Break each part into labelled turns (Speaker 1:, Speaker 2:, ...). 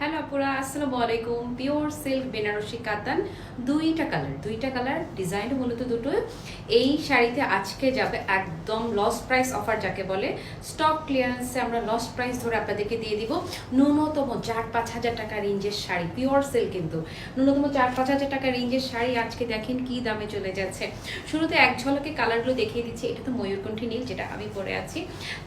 Speaker 1: Hello আপুরা, আসসালামু আলাইকুম। পিওর সিল্ক বেনারসি কাতান, দুইটা কালার ডিজাইন মূলত দুটো। এই শাড়িতে আজকে যাবে একদম লস প্রাইস অফার, যাকে বলে স্টক ক্লিয়ারেন্সে আমরা লস প্রাইস ধরে আপনাদেরকে দিয়ে দিব। ন্যূনতম 4-5 হাজার টাকা রেঞ্জের শাড়ি, পিওর সিল্ক কিন্তু ন্যূনতম 4-5 হাজার টাকা রেঞ্জের শাড়ি আজকে দেখেন কি দামে চলে যাচ্ছে। শুরুতে এক ঝলকে কালারগুলো দেখিয়ে দিচ্ছি। এটা তো ময়ূরকণ্ঠী নীল, যেটা আমি পরে আছি।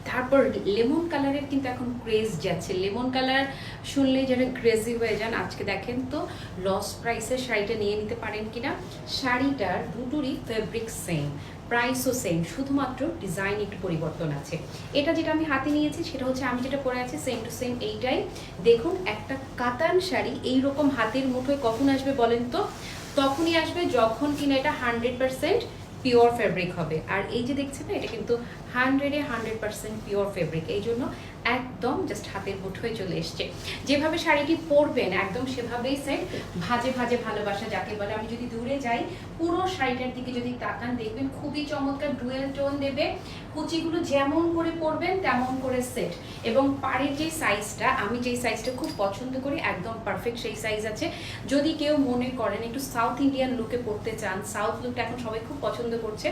Speaker 1: তারপর লেমন কালারের কিন্তু এখন ক্রেজ যাচ্ছে। লেমন কালার শুনলেই যেন ক্রেজি হয়ে যান। আজকে দেখেন তো লস প্রাইসের শাড়িটা নিয়ে নিতে পারেন কিনা। শাড়িটার দুটোরই ফেব্রিক সেম, প্রাইসও সেম, শুধুমাত্র ডিজাইন একটু পরিবর্তন আছে। এটা যেটা আমি হাতে নিয়েছি সেটা হচ্ছে আমি যেটা পরে আছি সেম টু সেম এইটাই। দেখুন, একটা কাতান শাড়ি এইরকম হাতের মুঠোয় কখন আসবে বলেন তো? তখনই আসবে যখন কিনা এটা 100% পিওর ফেব্রিক হবে। আর এই যে দেখছেন না, এটা কিন্তু 100% পিওর ফেব্রিক, এই জন্য একদম জাস্ট হাতের মুঠোয় চলে এসছে। যেভাবে শাড়িটি পরবেন একদম সেভাবেই সেট। ভাজে ভাজে ভালোবাসা যাকে বলে। আমি যদি দূরে যাই, পুরো শাড়িটার দিকে যদি তাকান দেখবেন খুবই চমৎকার ডুয়েল টোন দেবে। কুচিগুলো যেমন করে পরবেন তেমন করে সেট। এবং পাড়ের যে সাইজটা, আমি যেই সাইজটা খুব পছন্দ করি, একদম পারফেক্ট সেই সাইজ আছে। যদি কেউ মনে করেন একটু সাউথ ইন্ডিয়ান লুকে পরতে চান, সাউথ লুকটা এখন সবাই খুব পছন্দ করছে,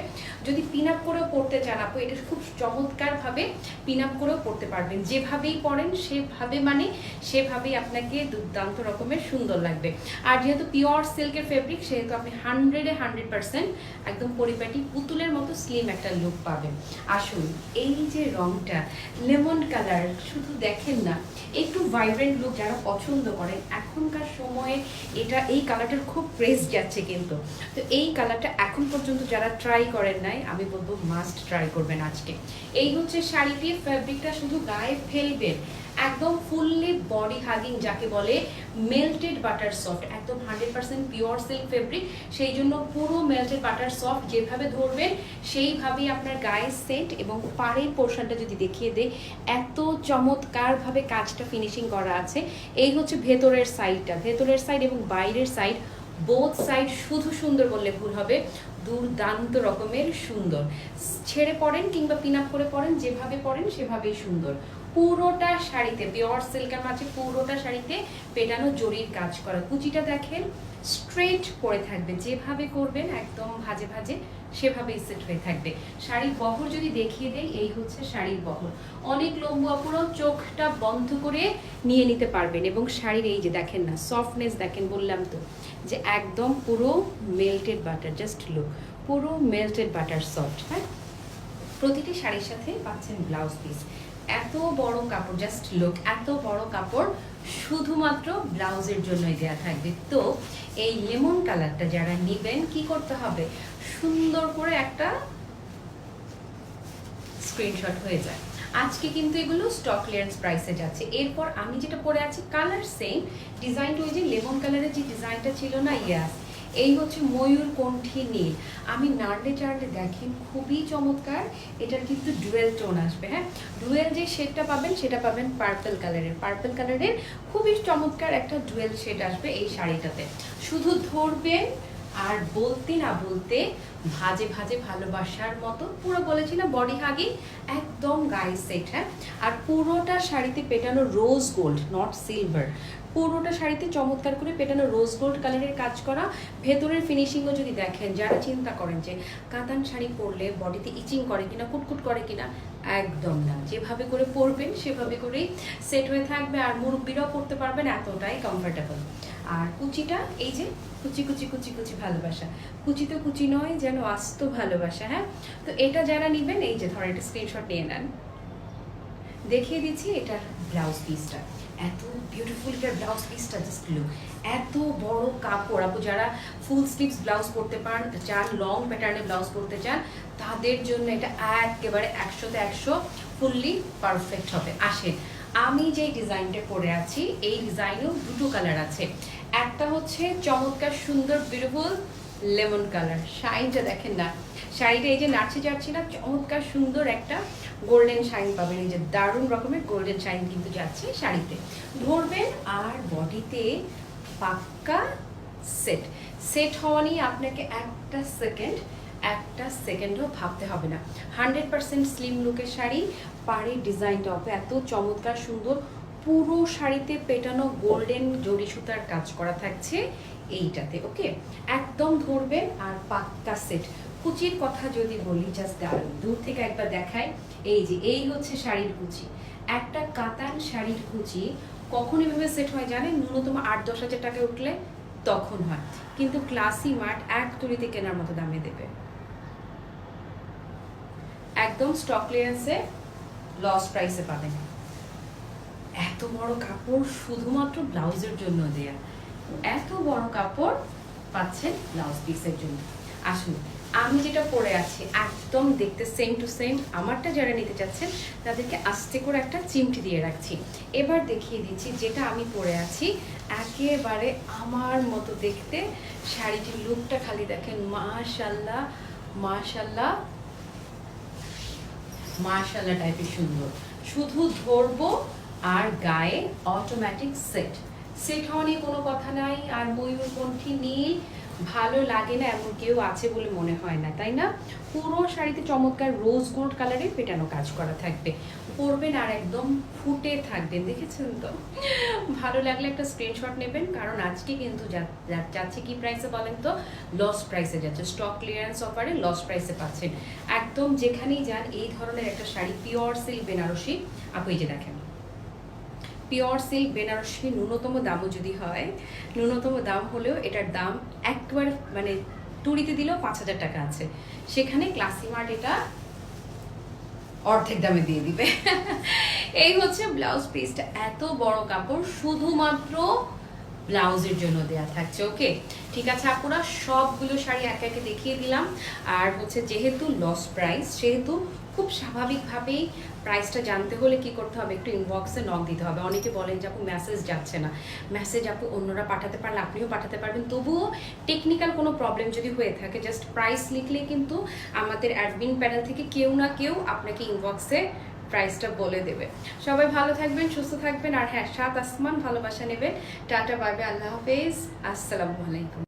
Speaker 1: যদি পিন আপ করেও পরতে চান আপু, এটা খুব চমৎকারভাবে পিন আপ করেও পরতে পারবেন। যেভাবেই পরেন সেভাবেই আপনাকে দুর্দান্ত রকমের সুন্দর লাগবে। আর যেহেতু পিওর সিল্কের ফেব্রিক, সেহেতু আপনি 100% একদম পরিপাটি পুতুলের মতো স্লিম একটা লুক পাবেন। আসুন, এই যে রংটা লেমন কালার, শুধু দেখেন না, একটু ভাইব্রেন্ট লুক যারা পছন্দ করেন এখনকার সময়ে এই কালারটার খুব প্রেস যাচ্ছে কিন্তু। তো এই কালারটা এখন পর্যন্ত যারা ট্রাই করেন নাই, আমি বলবো মাস্ট ট্রাই করবেন আজকে। এই হচ্ছে শাড়িটির ফেব্রিকটা, শুধু গায়ে ফেলবেন একদম ফুললি বডি হাগিং, যাকে বলে মেল্টেড বাটার সফট, একদম 100% পিওর সিল্ক ফেব্রিক। সেই জন্য পুরো মেল্টেড বাটার সফট, যেভাবে ধরবেন সেইভাবেই আপনার গায়ে সেট। এবং পাড়ের পোর্শনটা যদি দেখিয়ে দেয়, এত চমৎকারভাবে কাজটা ফিনিশিং করা আছে। এই হচ্ছে ভেতরের সাইডটা, ভেতরের সাইড এবং বাইরের সাইড, বোথ সাইড শুধু সুন্দর বললে ভুল হবে, দুর্দান্ত রকমের সুন্দর। ছেড়ে পড়েন কিংবা পিন আপ করে পড়েন, যেভাবে পড়েন সেভাবেই সুন্দর। পুরোটা শাড়িতে পিওর সিল্কের মাঝে পুরোটা শাড়িতে পেটানো জরির কাজ করা। কুচিটা দেখেন স্ট্রেট পরে থাকবে, যেভাবে করবেন একদম ভাজে ভাজে সেভাবেই সেট হয়ে থাকবে। শাড়ির বহর যদি দেখিয়ে দেই, এই হচ্ছে শাড়ির বহর। অনেক লম্বু আপুরো চোখটা বন্ধ করে নিয়ে নিতে পারবেন। এবং শাড়ির এই যে দেখেন না, সফটনেস দেখেন, বললাম তো যে একদম পুরো মেল্টেড বাটার, জাস্ট লুক, পুরো মেল্টেড বাটার সফট। হ্যাঁ, প্রতিটি শাড়ির সাথে পাচ্ছেন ব্লাউজ পিস। এত বড় কাপড়, জাস্ট লুক, এত বড় কাপড় শুধুমাত্র ব্লাউজের জন্যই দেওয়া থাকবে। তো এই লেমন কালারটা যারা নেবেন, কি করতে হবে, সুন্দর করে একটা স্ক্রিনশট হয়ে যায়। আজকে কিন্তু এগুলো স্টক ক্লিয়ারেন্স প্রাইসে যাচ্ছে। এরপর আমি যেটা পরে আছি কালার সেম, ডিজাইনটা ওই যে লেমন কালারের যে ডিজাইনটা ছিল না, ইয়াস, এই হচ্ছে ময়ূরকণ্ঠী নীল। আমি নাড়লে চাড়লে দেখেন খুবই চমৎকার। এটার কিন্তু ডুয়েল টোন আসবে। হ্যাঁ, ডুয়েল যে শেডটা পাবেন সেটা পাবেন পার্পল কালারের খুবই চমৎকার একটা ডুয়েল শেড আসবে এই শাড়িটাতে। শুধু ধরবেন আর বলতে না বলতে ভাজে ভাজে ভালোবাসার মতো, পুরো বলেছি না বডি হাগি, একদম গায়ে সেট। হ্যাঁ, আর পুরোটা শাড়িতে পেটানো রোজ গোল্ড, নট সিলভার, পুরোটা শাড়িতে চমৎকার করে পেটানো রোজ গোল্ড কালারের কাজ করা। ভেতরের ফিনিশিংও যদি দেখেন, যারা চিন্তা করেন যে কাতান শাড়ি পরলে বডিতে ইচিং করে কিনা, কুটকুট করে কিনা, একদম না। যেভাবে করে পরবেন সেভাবে করেই সেট হয়ে থাকবে। আর মুরব্বিরাও পরতে পারবেন, এতটাই কমফোর্টেবল। আর কুচিটা এই যে কুচি কুচি কুচি কুচি ভালোবাসা, কুচি তো কুচি নয়, যেন আস্ত ভালোবাসা। হ্যাঁ, তো এটা যারা নেবেন, এই যে ধরেন একটা স্ক্রিনশট নিয়ে নেন, দেখিয়ে দিচ্ছি এটার ব্লাউজ পিসটা। এত বিউটিফুল এটার ব্লাউজ পিসটা, জাস্ট লুক। এত বড় কাপড়, আপু যারা ফুল স্লিভস ব্লাউজ পরতে চান, লং প্যাটার্নে ব্লাউজ পরতে চান, তাদের জন্য এটা একেবারে 100তে 100 ফুললি পারফেক্ট হবে। আসেন, আমি যেই ডিজাইনটা পরে আছি এই ডিজাইনেও দুটো কালার আছে। একটা হচ্ছে চমৎকার সুন্দর বিউটিফুল লেমন কালার, শাইনটা দেখেন না, শাড়িটা এই যে নাচছে যাচ্ছে না, চমৎকার সুন্দর একটা গোল্ডেন শাইন পাবেন। এই যে দারুণ রকমের গোল্ডেন শাইন কিন্তু যাচ্ছে শাড়িতে, ধরবেন আর বডিতে পাক্কা সেট। সেট হওয়া নিয়ে আপনাকে একটা সেকেন্ডও ভাবতে হবে না। 100% স্লিম লুকের শাড়ি, পাড়ের ডিজাইনটা হবে এত চমৎকার সুন্দর, পুরো শাড়িতে পেটানো গোল্ডেন জরি সুতার কাজ করা থাকছে এইটাতে। ওকে, একদম ধরবেন আর পাক্কা সেট। কুচির কথা যদি বলি, জাস্ট দারুণ, দূর থেকে একবার দেখায়। এই যে এই হচ্ছে শাড়ির কুচি। একটা কাতান শাড়ির কুচি কখন এভাবে সেট হয় জানেন? ন্যূনতম 8-10 হাজার টাকা উঠলে তখন হয়, কিন্তু ক্লাসি মার্ট এক তুলিতে কেনার মতো দামে দেবে। একদম স্টক ক্লিয়ারেন্সে লস প্রাইসে পাবেন। এত বড় কাপড় শুধুমাত্র ব্লাউজের জন্য দেয়া, এত বড় কাপড় পাচ্ছেন ব্লাউজ পিসের জন্য। আসুন, আমি যেটা পরে আছি একদম দেখতে সেম টু সেম। আমারটা যারা নিতে চাচ্ছেন তাদেরকে আস্তে করে একটা চিমটি দিয়ে রাখছি। এবার দেখিয়ে দিচ্ছি যেটা আমি পরে আছি, একেবারে আমার মতো দেখতে। শাড়িটির লুকটা খালি দেখেন, মাশাল্লাহ মাশাল্লাহ মাশাল্লাহ টাইপের সুন্দর। শুধু ধরবো আর গায়ে অটোমেটিক সেট। সেট হওয়া নিয়ে কোনো কথা নাই। আর ময়ূরকণ্ঠী নীল ভালো লাগে না এমন কেউ আছে বলে মনে হয় না, তাই না? পুরো শাড়িতে চমৎকার রোজ গোল্ড কালারের পেটানো কাজ করা থাকবে। পরবেন আর একদম ফুটে থাকবেন, দেখেছেন তো? ভালো লাগলে একটা স্ক্রিনশট নেবেন, কারণ আজকে কিন্তু যাচ্ছে কি প্রাইসে বলেন তো? লস প্রাইসে যাচ্ছে। স্টক ক্লিয়ারেন্স অফারে লস প্রাইসে পাচ্ছেন। একদম যেখানেই যান এই ধরনের একটা শাড়ি, পিওর সিল্ক বেনারসি। আপনি এই যে দেখেন, পিওর সিল্ক বেনারসি ন্যূনতম দামও যদি হয়, ন্যূনতম দাম হলেও এটার দাম একবার মানে টুরিতে দিলেও 5,000 টাকা আছে, সেখানে ক্লাসি মার্ট এটা অর্ধেক দামে দিয়ে দিবে। এই হচ্ছে ব্লাউজ পিসটা। এত বড় কাপড় শুধুমাত্র ব্লাউজের জন্য দেয়া থাকছে। ওকে, ঠিক আছে আপুরা, সবগুলো শাড়ি একে একে দেখিয়ে দিলাম। আর হচ্ছে যেহেতু লস প্রাইস, সেহেতু খুব স্বাভাবিকভাবেই প্রাইসটা জানতে হলে কি করতে হবে, একটু ইনবক্সে নক দিতে হবে। অনেকে বলেন যে আপু মেসেজ যাচ্ছে না। মেসেজ আপু অন্যরা পাঠাতে পারলে আপনিও পাঠাতে পারবেন। তবুও টেকনিক্যাল কোনো প্রবলেম যদি হয়ে থাকে, জাস্ট প্রাইস লিখলে কিন্তু আমাদের অ্যাডমিন প্যানেল থেকে কেউ না কেউ আপনাকে ইনবক্সে প্রাইসটা বলে দেবে। সবাই ভালো থাকবেন, সুস্থ থাকবেন। আর হ্যাঁ, সাত আসমান ভালোবাসা নেবেন। টাটা, বাই বাই, আল্লাহ হাফেজ, আসসালামু আলাইকুম।